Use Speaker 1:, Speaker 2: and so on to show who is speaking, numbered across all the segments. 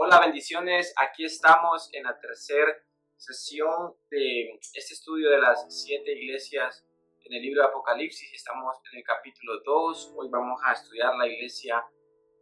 Speaker 1: Hola, bendiciones. Aquí estamos en la tercera sesión de este estudio de las 7 iglesias en el libro de Apocalipsis. Estamos en el capítulo 2. Hoy vamos a estudiar la iglesia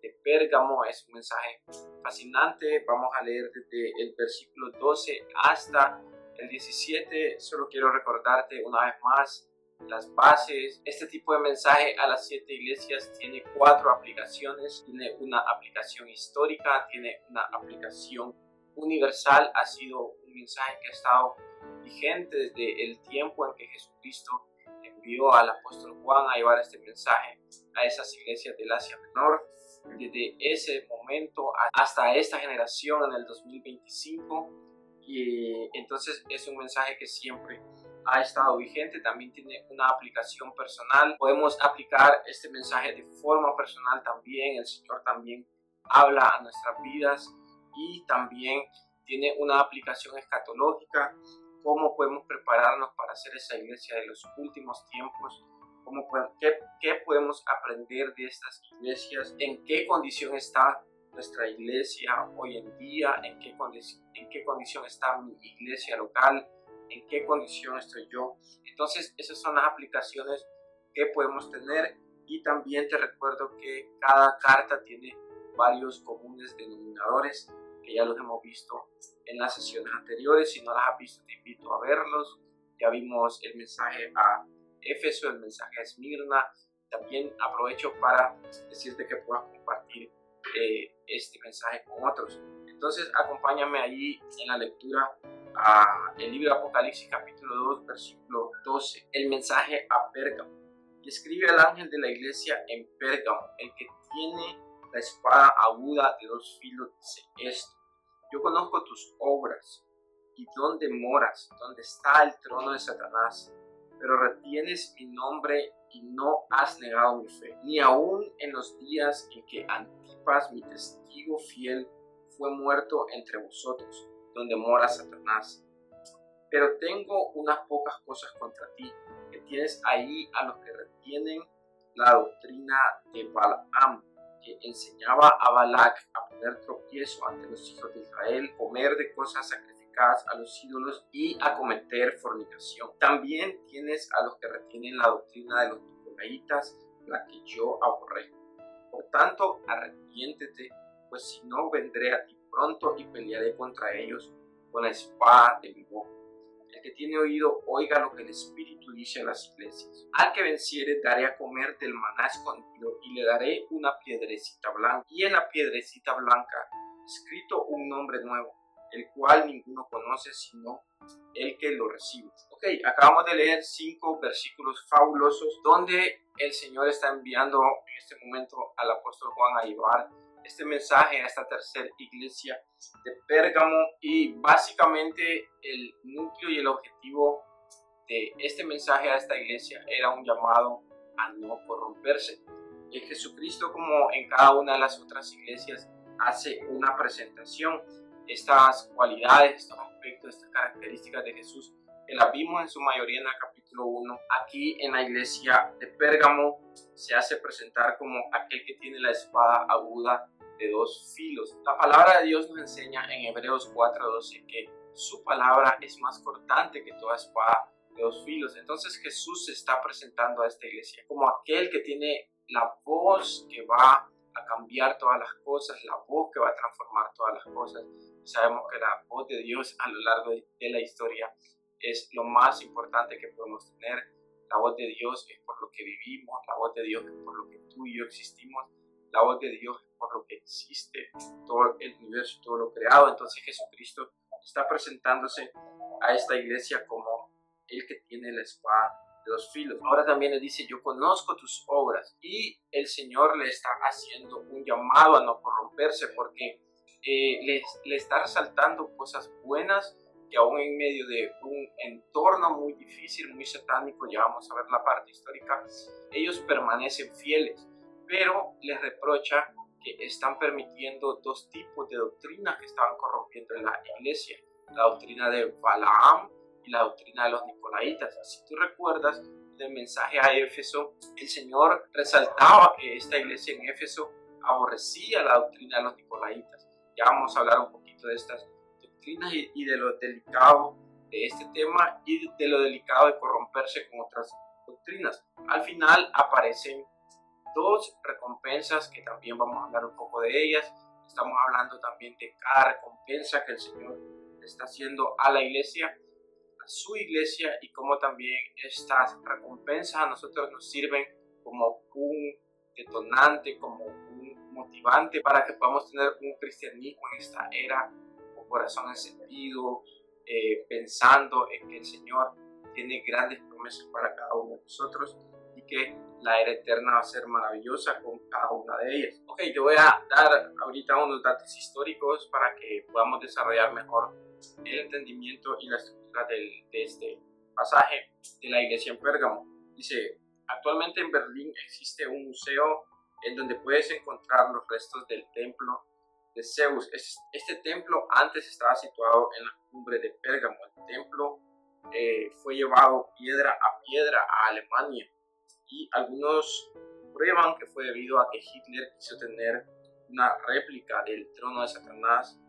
Speaker 1: de Pérgamo. Es un mensaje fascinante. Vamos a leer desde el versículo 12 hasta el 17. Solo quiero recordarte una vez más las bases. Este tipo de mensaje a las 7 iglesias tiene 4 aplicaciones. Tiene una aplicación histórica, tiene una aplicación universal. Ha sido un mensaje que ha estado vigente desde el tiempo en que Jesucristo envió al apóstol Juan a llevar este mensaje a esas iglesias del Asia Menor. Desde ese momento hasta esta generación en el 2025, y entonces es un mensaje que siempre ha estado vigente. También tiene una aplicación personal. Podemos aplicar este mensaje de forma personal también. El Señor también habla a nuestras vidas, y también tiene una aplicación escatológica. Cómo podemos prepararnos para ser esa iglesia de los últimos tiempos. ¿Qué podemos aprender de estas iglesias? ¿En qué condición está nuestra iglesia hoy en día? ¿En qué condición está mi iglesia local? ¿En qué condición estoy yo? Entonces, esas son las aplicaciones que podemos tener. Y también te recuerdo que cada carta tiene varios comunes denominadores, que ya los hemos visto en las sesiones anteriores. Si no las has visto, te invito a verlos. Ya vimos el mensaje a Éfeso, el mensaje a Esmirna. También aprovecho para decirte que puedas compartir este mensaje con otros. Entonces, acompáñame ahí en la lectura el libro de Apocalipsis capítulo 2 versículo 12, el mensaje a Pérgamo. Y escribe al ángel de la iglesia en Pérgamo, el que tiene la espada aguda de 2 filos, dice esto: yo conozco tus obras y dónde moras, donde está el trono de Satanás, pero retienes mi nombre y no has negado mi fe, ni aun en los días en que Antipas, mi testigo fiel, fue muerto entre vosotros, donde mora Satanás. Pero tengo unas pocas cosas contra ti, que tienes ahí a los que retienen la doctrina de Balaam, que enseñaba a Balac a poner tropiezo ante los hijos de Israel, comer de cosas sacrificadas a los ídolos y a cometer fornicación. También tienes a los que retienen la doctrina de los nicolaitas, la que yo aborrezco. Por tanto, arrepiéntete, pues si no, vendré a ti pronto y pelearé contra ellos con la espada de mi boca. El que tiene oído, oiga lo que el Espíritu dice a las iglesias. Al que venciere, daré a comer del maná escondido, y le daré una piedrecita blanca, y en la piedrecita blanca escrito un nombre nuevo, el cual ninguno conoce sino el que lo recibe. Ok, acabamos de leer 5 versículos fabulosos donde el Señor está enviando en este momento al apóstol Juan a llevar este mensaje a esta tercera iglesia de Pérgamo. Y básicamente el núcleo y el objetivo de este mensaje a esta iglesia era un llamado a no corromperse. Y Jesucristo, como en cada una de las otras iglesias, hace una presentación. Estas cualidades, estos aspectos, estas características de Jesús, que las vimos en su mayoría en el capítulo 1, aquí en la iglesia de Pérgamo se hace presentar como aquel que tiene la espada aguda de 2 filos. La palabra de Dios nos enseña en Hebreos 4:12 que su palabra es más cortante que toda espada de 2 filos. Entonces Jesús se está presentando a esta iglesia como aquel que tiene la voz que va a cambiar todas las cosas, la voz que va a transformar todas las cosas. Sabemos que la voz de Dios a lo largo de la historia es lo más importante que podemos tener. La voz de Dios es por lo que vivimos, la voz de Dios es por lo que tú y yo existimos, la voz de Dios es por lo que existe todo el universo, todo lo creado. Entonces Jesucristo está presentándose a esta iglesia como el que tiene la espada de 2 filos. Ahora también le dice: yo conozco tus obras, y el Señor le está haciendo un llamado a no corromperse, porque le está resaltando cosas buenas, que aún en medio de un entorno muy difícil, muy satánico, ya vamos a ver la parte histórica, ellos permanecen fieles, pero les reprocha que están permitiendo 2 tipos de doctrinas que estaban corrompiendo en la iglesia: la doctrina de Balaam y la doctrina de los nicolaitas. Si tú recuerdas del mensaje a Éfeso, el Señor resaltaba que esta iglesia en Éfeso aborrecía la doctrina de los nicolaitas. Ya vamos a hablar un poquito de estas doctrinas y de lo delicado de este tema y de lo delicado de corromperse con otras doctrinas. Al final aparecen dos recompensas que también vamos a hablar un poco de ellas. Estamos hablando también de cada recompensa que el Señor está haciendo a la iglesia, a su iglesia, y cómo también estas recompensas a nosotros nos sirven como un detonante, como un motivante para que podamos tener un cristianismo en esta era, con corazón encendido, pensando en que el Señor tiene grandes promesas para cada uno de nosotros y que la era eterna va a ser maravillosa con cada una de ellas. Ok, yo voy a dar ahorita unos datos históricos para que podamos desarrollar mejor el entendimiento y la estructura de este pasaje de la iglesia en Pérgamo. Dice, actualmente en Berlín existe un museo en donde puedes encontrar los restos del templo de Zeus. Este templo antes estaba situado en la cumbre de Pérgamo. El templo fue llevado piedra a piedra a Alemania, y algunos prueban que fue debido a que Hitler quiso tener una réplica del trono de Satanás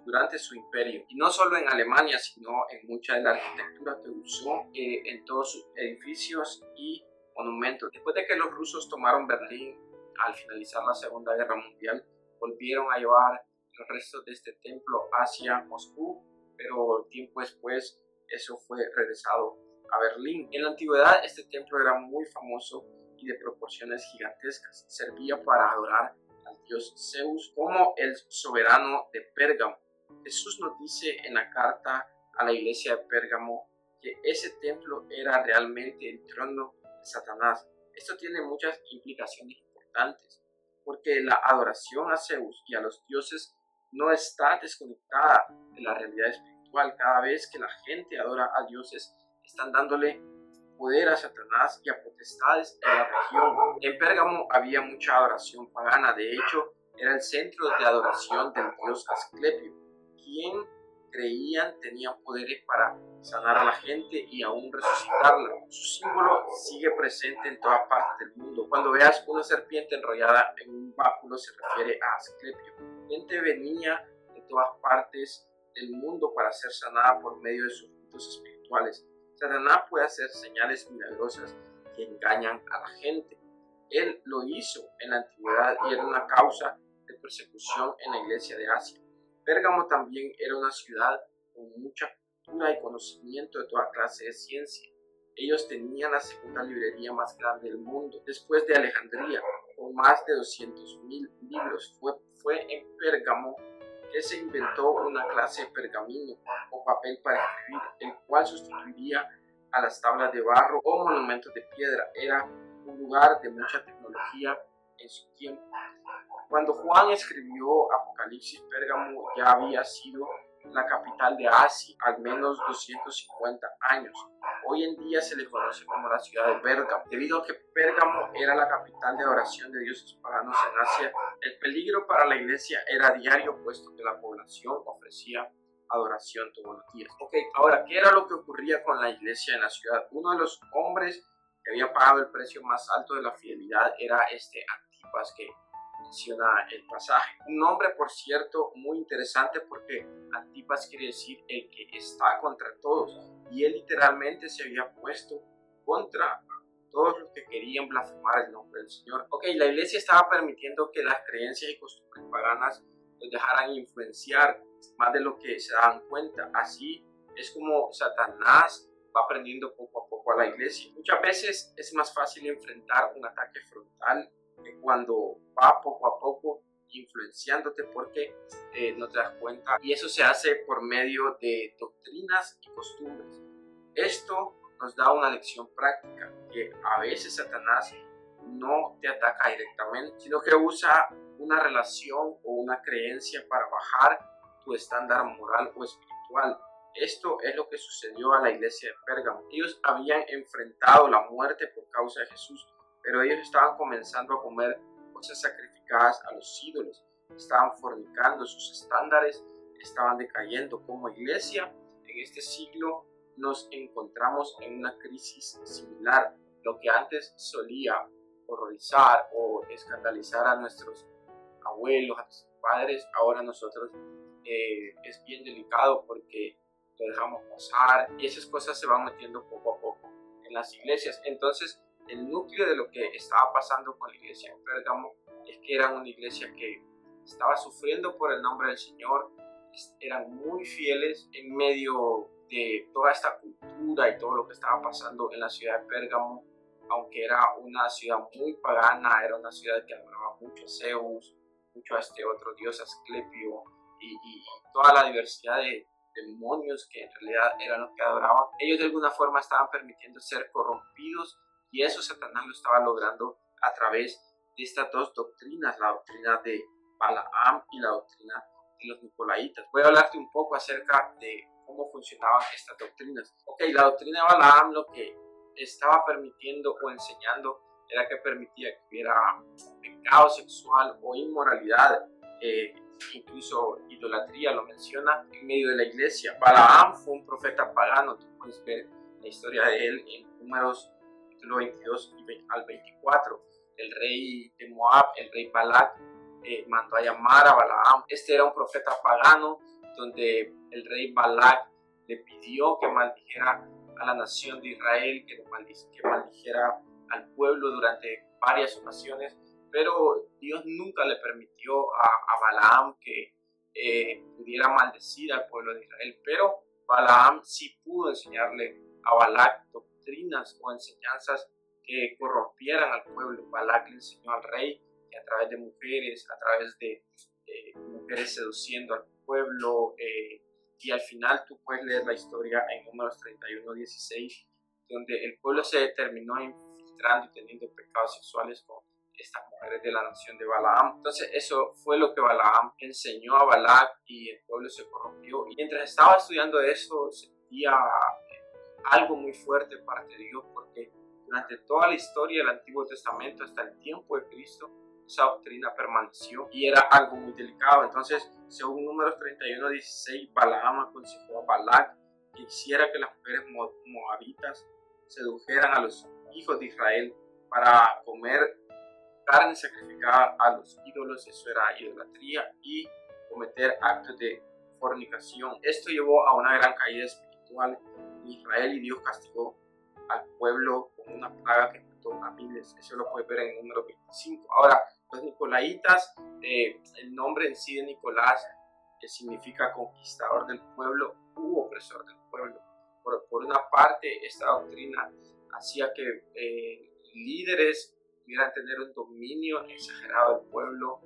Speaker 1: durante su imperio, y no solo en Alemania, sino en mucha de la arquitectura que usó en todos sus edificios y monumentos. Después de que los rusos tomaron Berlín al finalizar la Segunda Guerra Mundial, volvieron a llevar los restos de este templo hacia Moscú, pero tiempo después eso fue regresado a Berlín. En la antigüedad este templo era muy famoso y de proporciones gigantescas. Servía para adorar al dios Zeus como el soberano de Pérgamo. Jesús nos dice en la carta a la iglesia de Pérgamo que ese templo era realmente el trono de Satanás. Esto tiene muchas implicaciones importantes, porque la adoración a Zeus y a los dioses no está desconectada de la realidad espiritual. Cada vez que la gente adora a dioses, están dándole poder a Satanás y a potestades en la región. En Pérgamo había mucha adoración pagana. De hecho, era el centro de adoración del dios Asclepio, quien creían tenía poderes para sanar a la gente y aún resucitarla. Su símbolo sigue presente en todas partes del mundo. Cuando veas una serpiente enrollada en un báculo, se refiere a Asclepio. Gente venía de todas partes del mundo para ser sanada por medio de sus ritos espirituales. Satanás puede hacer señales milagrosas que engañan a la gente. Él lo hizo en la antigüedad y era una causa de persecución en la iglesia de Asia. Pérgamo también era una ciudad con mucha cultura y conocimiento de toda clase de ciencia. Ellos tenían la segunda librería más grande del mundo, después de Alejandría, con más de 200,000 libros. Fue en Pérgamo que se inventó una clase de pergamino o papel para escribir, el cual sustituiría a las tablas de barro o monumentos de piedra. Era un lugar de mucha tecnología en su tiempo. Cuando Juan escribió Apocalipsis, Pérgamo ya había sido la capital de Asia al menos 250 años. Hoy en día se le conoce como la ciudad de Pérgamo. Debido a que Pérgamo era la capital de adoración de dioses paganos en Asia, el peligro para la iglesia era diario, puesto que la población ofrecía adoración todos los días. Ok, ahora, ¿qué era lo que ocurría con la iglesia en la ciudad? Uno de los hombres que había pagado el precio más alto de la fidelidad era Antipas, que menciona el pasaje. Un nombre, por cierto, muy interesante, porque Antipas quiere decir el que está contra todos, y él literalmente se había puesto contra todos los que querían blasfemar el nombre del Señor. Ok, la iglesia estaba permitiendo que las creencias y costumbres paganas los dejaran influenciar más de lo que se daban cuenta. Así es como Satanás va aprendiendo poco a poco a la iglesia. Muchas veces es más fácil enfrentar un ataque frontal que cuando va poco a poco influenciándote, porque no te das cuenta, y eso se hace por medio de doctrinas y costumbres. Esto nos da una lección práctica, que a veces Satanás no te ataca directamente, sino que usa una relación o una creencia para bajar tu estándar moral o espiritual. Esto es lo que sucedió a la iglesia de Pérgamo. Ellos habían enfrentado la muerte por causa de Jesús, pero ellos estaban comenzando a comer cosas sacrificadas a los ídolos, estaban fornicando, sus estándares estaban decayendo. Como iglesia, en este siglo nos encontramos en una crisis similar. Lo que antes solía horrorizar o escandalizar a nuestros abuelos, a nuestros padres, ahora nosotros es bien delicado porque lo dejamos pasar y esas cosas se van metiendo poco a poco en las iglesias. Entonces, el núcleo de lo que estaba pasando con la iglesia en Pérgamo es que era una iglesia que estaba sufriendo por el nombre del Señor, eran muy fieles en medio de toda esta cultura y todo lo que estaba pasando en la ciudad de Pérgamo. Aunque era una ciudad muy pagana, era una ciudad que adoraba mucho a Zeus, mucho a este otro dios Asclepio y toda la diversidad de demonios que en realidad eran los que adoraban. Ellos de alguna forma estaban permitiendo ser corrompidos y eso Satanás lo estaba logrando a través de estas dos doctrinas, la doctrina de Balaam y la doctrina de los Nicolaitas. Voy a hablarte un poco acerca de cómo funcionaban estas doctrinas. Ok, la doctrina de Balaam lo que estaba permitiendo o enseñando era que permitía que hubiera pecado sexual o inmoralidad, incluso idolatría, lo menciona en medio de la iglesia. Balaam fue un profeta pagano, tú puedes ver la historia de él en Números capítulo 22 al 24. El rey de Moab, el rey Balac, mandó a llamar a Balaam. Este era un profeta pagano donde el rey Balac le pidió que maldijera a la nación de Israel, que maldijera al pueblo durante varias ocasiones, pero Dios nunca le permitió a Balaam que pudiera maldecir al pueblo de Israel, pero Balaam sí pudo enseñarle a Balac doctrinas o enseñanzas que corrompieran al pueblo. Balac le enseñó al rey que a través de mujeres, a través de mujeres seduciendo al pueblo, y al final tú puedes leer la historia en Números 31:16, donde el pueblo se terminó infiltrando y teniendo pecados sexuales con estas mujeres de la nación de Balaam. Entonces eso fue lo que Balaam enseñó a Balac y el pueblo se corrompió. Y mientras estaba estudiando eso, sentía algo muy fuerte de parte de Dios, porque durante toda la historia del Antiguo Testamento hasta el tiempo de Cristo, esa doctrina permaneció y era algo muy delicado. Entonces, según Números 31:16, Balaam aconsejó a Balac que hiciera que las mujeres moabitas sedujeran a los hijos de Israel para comer carne sacrificada a los ídolos. Eso era idolatría, y cometer actos de fornicación. Esto llevó a una gran caída espiritual en Israel y Dios castigó al pueblo con una plaga que mató a miles. Eso lo puedes ver en el número 25. Ahora, los Nicolaitas, el nombre en sí de Nicolás, que significa conquistador del pueblo u opresor del pueblo. Por una parte, esta doctrina hacía que líderes pudieran tener un dominio exagerado del pueblo,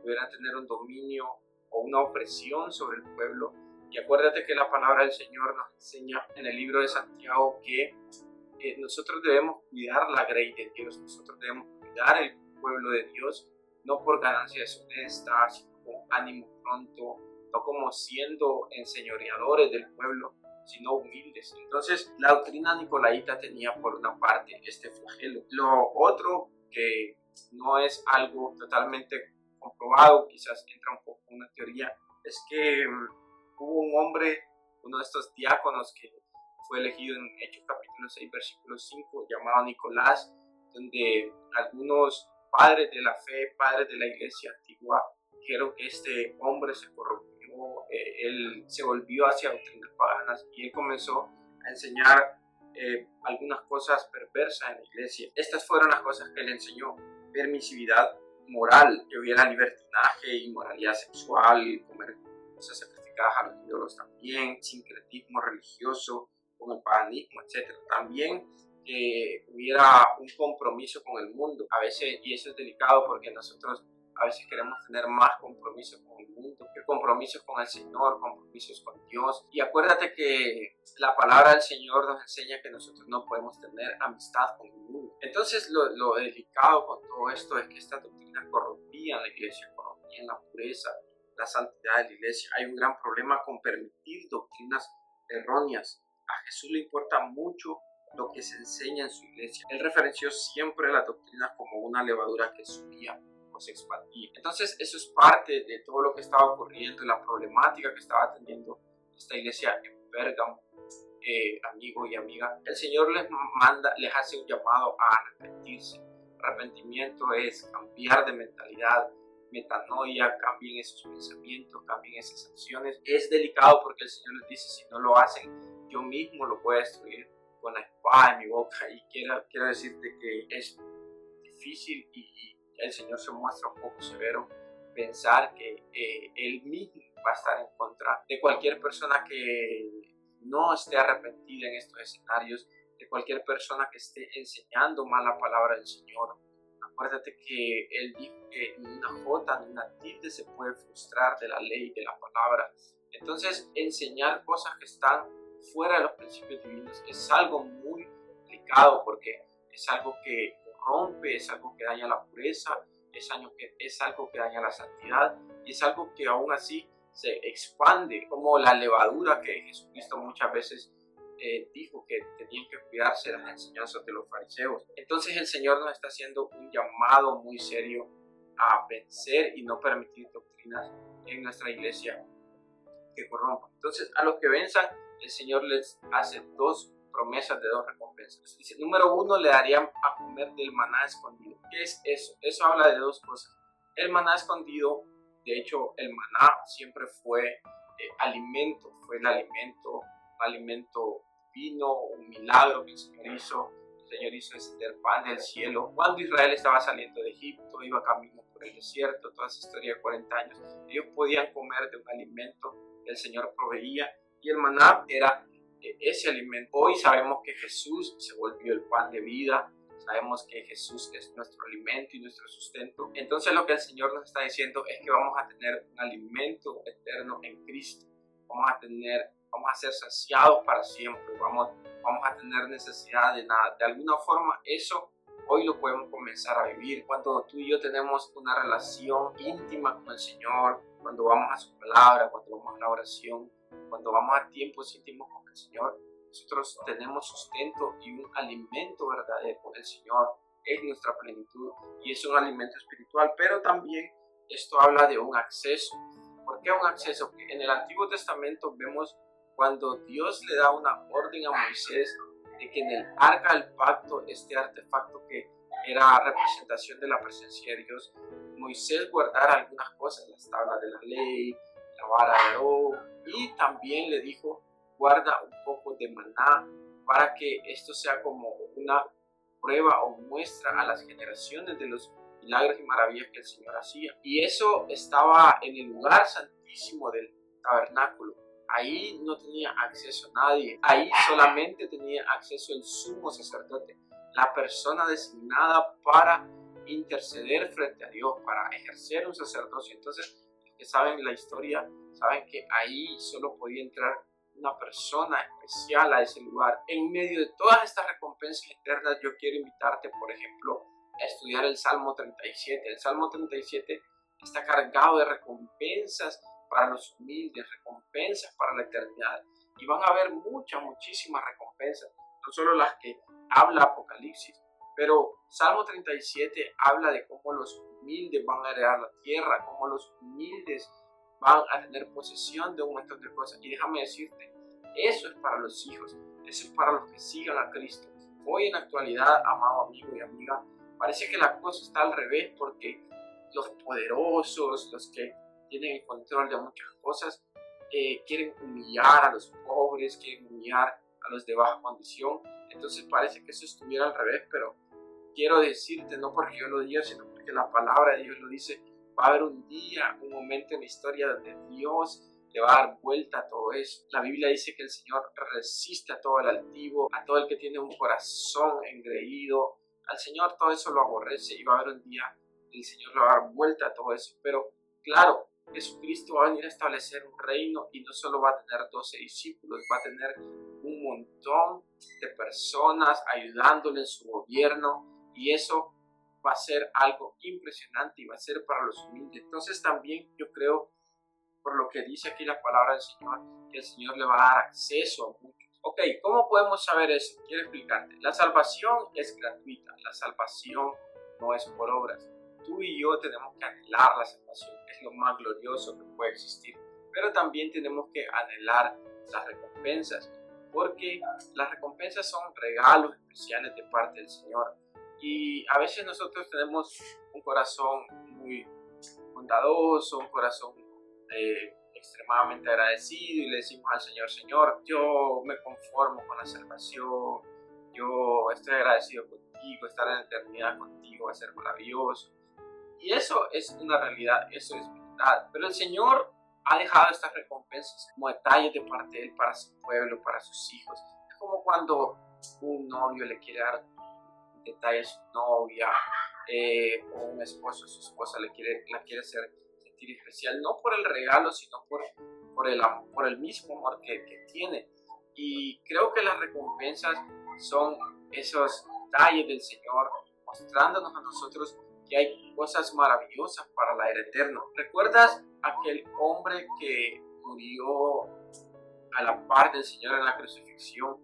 Speaker 1: pudieran tener un dominio o una opresión sobre el pueblo. Y acuérdate que la palabra del Señor nos enseña en el libro de Santiago que nosotros debemos cuidar la grey de Dios, nosotros debemos cuidar el pueblo de Dios, no por ganancias honestas, sino con ánimo pronto, no como siendo enseñoreadores del pueblo, sino humildes. Entonces, la doctrina nicolaíta tenía por una parte este flagelo. Lo otro, que no es algo totalmente comprobado, quizás entra un poco en una teoría, es que hubo un hombre, uno de estos diáconos que fue elegido en Hechos capítulo 6, versículo 5, llamado Nicolás, donde algunos padres de la fe, padres de la iglesia antigua, dijeron que este hombre se corrompió, él se volvió hacia doctrinas paganas y él comenzó a enseñar algunas cosas perversas en la iglesia. Estas fueron las cosas que él enseñó: permisividad moral, que hubiera libertinaje, inmoralidad sexual, comer cosas sacrificadas a los ídolos también, sincretismo religioso con el paganismo, etc. También que hubiera un compromiso con el mundo. A veces, y eso es delicado porque nosotros a veces queremos tener más compromisos con el mundo que compromisos con el Señor, compromisos con Dios. Y acuérdate que la palabra del Señor nos enseña que nosotros no podemos tener amistad con el mundo. Entonces lo delicado con todo esto es que estas doctrinas corrompían la iglesia, corrompían la pureza, la santidad de la iglesia. Hay un gran problema con permitir doctrinas erróneas. A Jesús le importa mucho lo que se enseña en su iglesia. Él referenció siempre las doctrinas como una levadura que subía o se expandía. Entonces eso es parte de todo lo que estaba ocurriendo, la problemática que estaba teniendo esta iglesia en Pérgamo. Amigo y amiga, el Señor les hace un llamado a arrepentirse. Arrepentimiento es cambiar de mentalidad, metanoia, cambien esos pensamientos, cambien esas acciones. Es delicado porque el Señor les dice, si no lo hacen, yo mismo lo voy a destruir con la espada en mi boca. Y quiero decirte que es difícil y el Señor se muestra un poco severo pensar que Él mismo va a estar en contra de cualquier persona que no esté arrepentida en estos escenarios, de cualquier persona que esté enseñando mal la palabra del Señor. Acuérdate que Él dijo que ni una jota ni una tilde se puede frustrar de la ley, de la palabra. Entonces, enseñar cosas que están fuera de los principios divinos es algo muy delicado porque es algo que rompe, es algo que daña la pureza, es algo que daña la santidad y es algo que aún así se expande como la levadura que Jesucristo muchas veces dijo que tenían que cuidarse de las enseñanzas de los fariseos. Entonces el Señor nos está haciendo un llamado muy serio a vencer y no permitir doctrinas en nuestra iglesia que corrompan. Entonces a los que venzan, el Señor les hace dos promesas de dos recompensas. Dice, número uno, le darían a comer del maná escondido. ¿Qué es eso? Eso habla de dos cosas. El maná escondido, de hecho, el maná siempre fue alimento, fue el alimento, un alimento divino, un milagro que el Señor hizo. El Señor hizo descender pan del cielo. Cuando Israel estaba saliendo de Egipto, iba camino por el desierto, toda esa historia de 40 años, ellos podían comer de un alimento que el Señor proveía y el maná era ese alimento. Hoy sabemos que Jesús se volvió el pan de vida, sabemos que Jesús es nuestro alimento y nuestro sustento. Entonces lo que el Señor nos está diciendo es que vamos a tener un alimento eterno en Cristo, vamos a ser saciados para siempre, vamos a tener necesidad de nada. De alguna forma eso hoy lo podemos comenzar a vivir cuando tú y yo tenemos una relación íntima con el Señor, cuando vamos a su palabra, cuando vamos a la oración, cuando vamos a tiempos íntimos con el Señor. Nosotros tenemos sustento y un alimento verdadero. El Señor es nuestra plenitud y es un alimento espiritual, pero también esto habla de un acceso. ¿Por qué un acceso? Porque en el Antiguo Testamento vemos cuando Dios le da una orden a Moisés de que en el arca del pacto, este artefacto que era representación de la presencia de Dios, Moisés guardara algunas cosas, las tablas de la ley, la vara de Aarón, y también le dijo, guarda un poco de maná para que esto sea como una prueba o muestra a las generaciones de los milagros y maravillas que el Señor hacía. Y eso estaba en el lugar santísimo del tabernáculo. Ahí no tenía acceso nadie, ahí solamente tenía acceso el sumo sacerdote, la persona designada para interceder frente a Dios, para ejercer un sacerdocio. Entonces, los que saben la historia, saben que ahí solo podía entrar una persona especial a ese lugar. En medio de todas estas recompensas eternas, yo quiero invitarte, por ejemplo, a estudiar el Salmo 37. El Salmo 37 está cargado de recompensas para los humildes, recompensas para la eternidad. Y van a haber muchísimas recompensas, no solo las que habla Apocalipsis, pero Salmo 37 habla de cómo los humildes van a heredar la tierra, cómo los humildes van a tener posesión de un montón de cosas. Y déjame decirte, eso es para los hijos, eso es para los que sigan a Cristo. Hoy en la actualidad, amado amigo y amiga, parece que la cosa está al revés porque los poderosos, los que tienen el control de muchas cosas, quieren humillar a los pobres, quieren humillar a los de baja condición. Entonces parece que eso estuviera al revés, pero quiero decirte, no porque yo lo diga, sino porque la palabra de Dios lo dice, va a haber un día, un momento en la historia donde Dios le va a dar vuelta a todo eso. La Biblia dice que el Señor resiste a todo el altivo, a todo el que tiene un corazón engreído. Al Señor todo eso lo aborrece y va a haber un día que el Señor le va a dar vuelta a todo eso. Pero claro, Jesucristo va a venir a establecer un reino y no solo va a tener 12 discípulos, va a tener un montón de personas ayudándole en su gobierno y eso va a ser algo impresionante y va a ser para los humildes. Entonces también yo creo, por lo que dice aquí la palabra del Señor, que el Señor le va a dar acceso a muchos. Ok, ¿cómo podemos saber eso? Quiero explicarte. La salvación es gratuita, la salvación no es por obras. Tú y yo tenemos que anhelar la salvación, es lo más glorioso que puede existir, pero también tenemos que anhelar las recompensas, porque las recompensas son regalos especiales de parte del Señor. Y a veces nosotros tenemos un corazón muy bondadoso, un corazón extremadamente agradecido y le decimos al Señor, Señor, yo me conformo con la salvación, yo estoy agradecido contigo, estar en la eternidad contigo va a ser maravilloso. Y eso es una realidad, eso es verdad. Pero el Señor ha dejado estas recompensas como detalles de parte de Él para su pueblo, para sus hijos. Es como cuando un novio le quiere dar un detalle a su novia, o un esposo a su esposa la quiere hacer sentir especial, no por el regalo, sino por el mismo amor que tiene. Y creo que las recompensas son esos detalles del Señor mostrándonos a nosotros que hay cosas maravillosas para la era eterna. ¿Recuerdas aquel hombre que murió a la par del Señor en la crucifixión?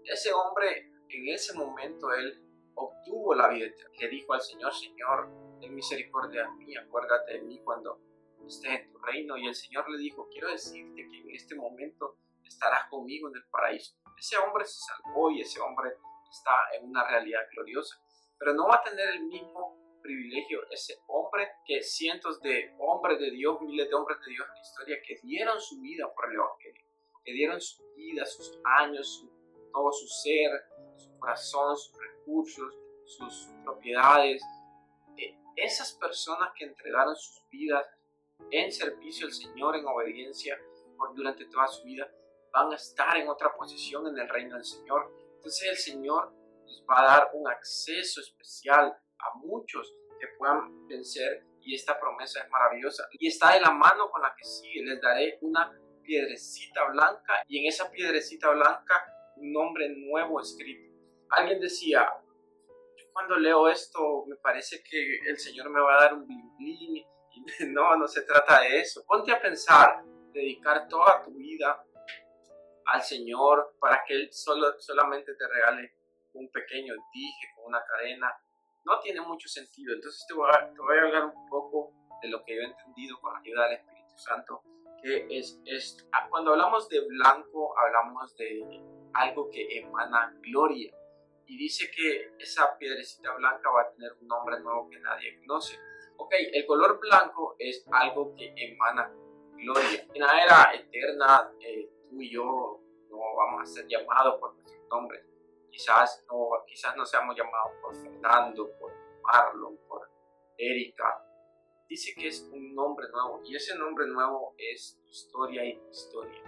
Speaker 1: Ese hombre, en ese momento, él obtuvo la vida eterna. Le dijo al Señor, Señor, ten misericordia de mí, acuérdate de mí cuando estés en tu reino. Y el Señor le dijo, quiero decirte que en este momento estarás conmigo en el paraíso. Ese hombre se salvó y ese hombre está en una realidad gloriosa, pero no va a tener el mismo privilegio ese hombre que cientos de hombres de Dios, miles de hombres de Dios en la historia que dieron su vida por el Evangelio, que dieron su vida, sus años, todo su ser, su corazón, sus recursos, sus propiedades. Esas personas que entregaron sus vidas en servicio al Señor, en obediencia durante toda su vida, van a estar en otra posición en el reino del Señor. Entonces el Señor nos va a dar un acceso especial a muchos que puedan vencer, y esta promesa es maravillosa y está de la mano con la que sigue. Les daré una piedrecita blanca y en esa piedrecita blanca un nombre nuevo escrito. Alguien decía, cuando leo esto me parece que el Señor me va a dar un bling bling, y no se trata de eso. Ponte a pensar, dedicar toda tu vida al Señor para que Él solamente te regale un pequeño dije con una cadena, no tiene mucho sentido. Entonces te voy a hablar un poco de lo que yo he entendido con la ayuda del Espíritu Santo, que es esto. Cuando hablamos de blanco, hablamos de algo que emana gloria, y dice que esa piedrecita blanca va a tener un nombre nuevo que nadie conoce. Ok, el color blanco es algo que emana gloria. En la era eterna, tú y yo no vamos a ser llamados por nuestros nombres. Quizás no seamos llamados por Fernando, por Marlon, por Erika. Dice que es un nombre nuevo, y ese nombre nuevo es tu historia y tu historia.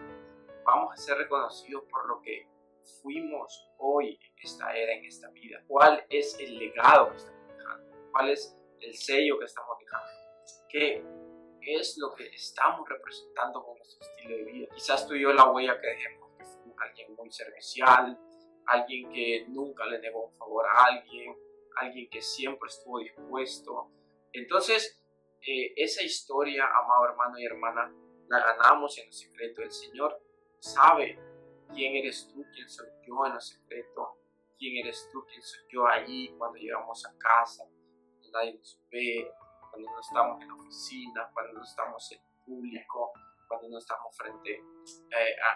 Speaker 1: Vamos a ser reconocidos por lo que fuimos hoy en esta era, en esta vida. ¿Cuál es el legado que estamos dejando? ¿Cuál es el sello que estamos dejando? ¿Qué es lo que estamos representando con nuestro estilo de vida? Quizás tú y yo la huella que dejemos, que fuimos alguien muy servicial, alguien que nunca le negó un favor a alguien que siempre estuvo dispuesto. Entonces, esa historia, amado hermano y hermana, la ganamos en el secreto. El Señor sabe quién eres tú, quién soy yo en el secreto, quién eres tú, quién soy yo allí cuando llegamos a casa, cuando nadie nos ve, cuando no estamos en la oficina, cuando no estamos en público, cuando no estamos frente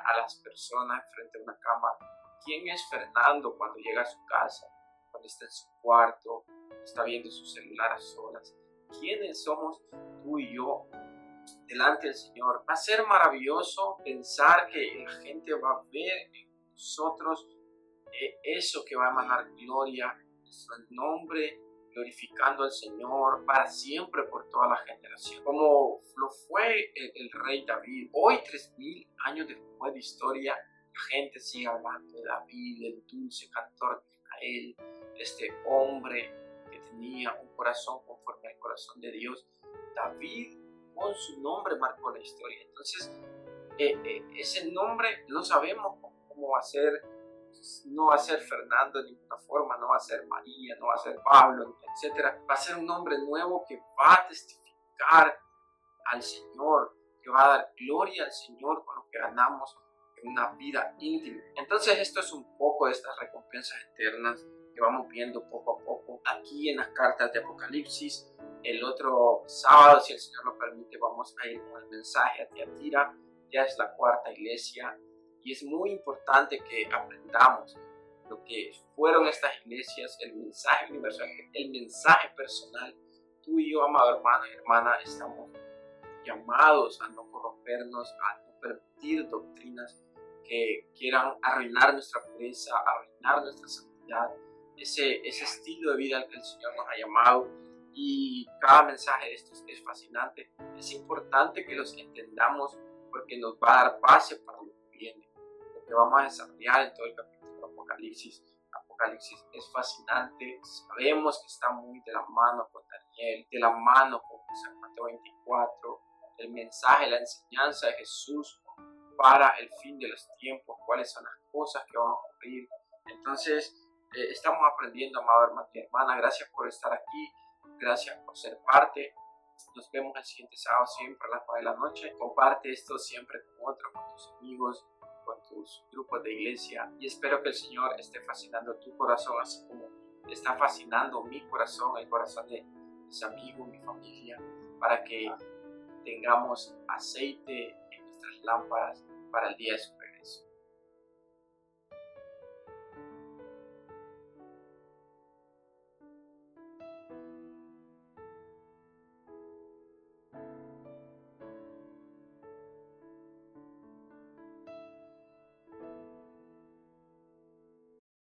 Speaker 1: a las personas, frente a una cámara. ¿Quién es Fernando cuando llega a su casa, cuando está en su cuarto, está viendo su celular a solas? ¿Quiénes somos tú y yo delante del Señor? Va a ser maravilloso pensar que la gente va a ver en nosotros eso que va a emanar gloria, nuestro nombre, glorificando al Señor para siempre por toda la generación. Como lo fue el rey David. Hoy, 3000 años después de historia, la gente sigue hablando de David, el dulce cantor de Israel, este hombre que tenía un corazón conforme al corazón de Dios. David, con su nombre, marcó la historia. Entonces, ese nombre no sabemos cómo va a ser. No va a ser Fernando de ninguna forma, no va a ser María, no va a ser Pablo, etc. Va a ser un nombre nuevo que va a testificar al Señor, que va a dar gloria al Señor con lo que ganamos en una vida íntima. Entonces esto es un poco de estas recompensas eternas que vamos viendo poco a poco aquí en las cartas de Apocalipsis. El otro sábado, si el Señor lo permite, vamos a ir con el mensaje a Tiatira. Ya es la cuarta iglesia. Y es muy importante que aprendamos lo que fueron estas iglesias, el mensaje universal, el mensaje personal tú y yo, amado hermano y hermana, estamos llamados a no corrompernos, a no permitir doctrinas que quieran arruinar nuestra pureza, arruinar nuestra santidad, ese estilo de vida al que el Señor nos ha llamado. Y cada mensaje de estos es fascinante. Es importante que los entendamos porque nos va a dar base para lo que viene, lo que vamos a desarrollar en todo el capítulo de Apocalipsis. Apocalipsis es fascinante, sabemos que está muy de la mano con Daniel, de la mano con San Mateo 24, el mensaje, la enseñanza de Jesús para el fin de los tiempos, cuáles son las cosas que van a ocurrir. Entonces, estamos aprendiendo, amado hermano y hermana. Gracias por estar aquí, gracias por ser parte. Nos vemos el siguiente sábado siempre a las 9 de la noche. Comparte esto siempre con otros, con tus amigos, con tus grupos de iglesia, y espero que el Señor esté fascinando tu corazón así como está fascinando mi corazón, el corazón de mis amigos, mi familia, para que tengamos aceite en nuestras lámparas para el día de su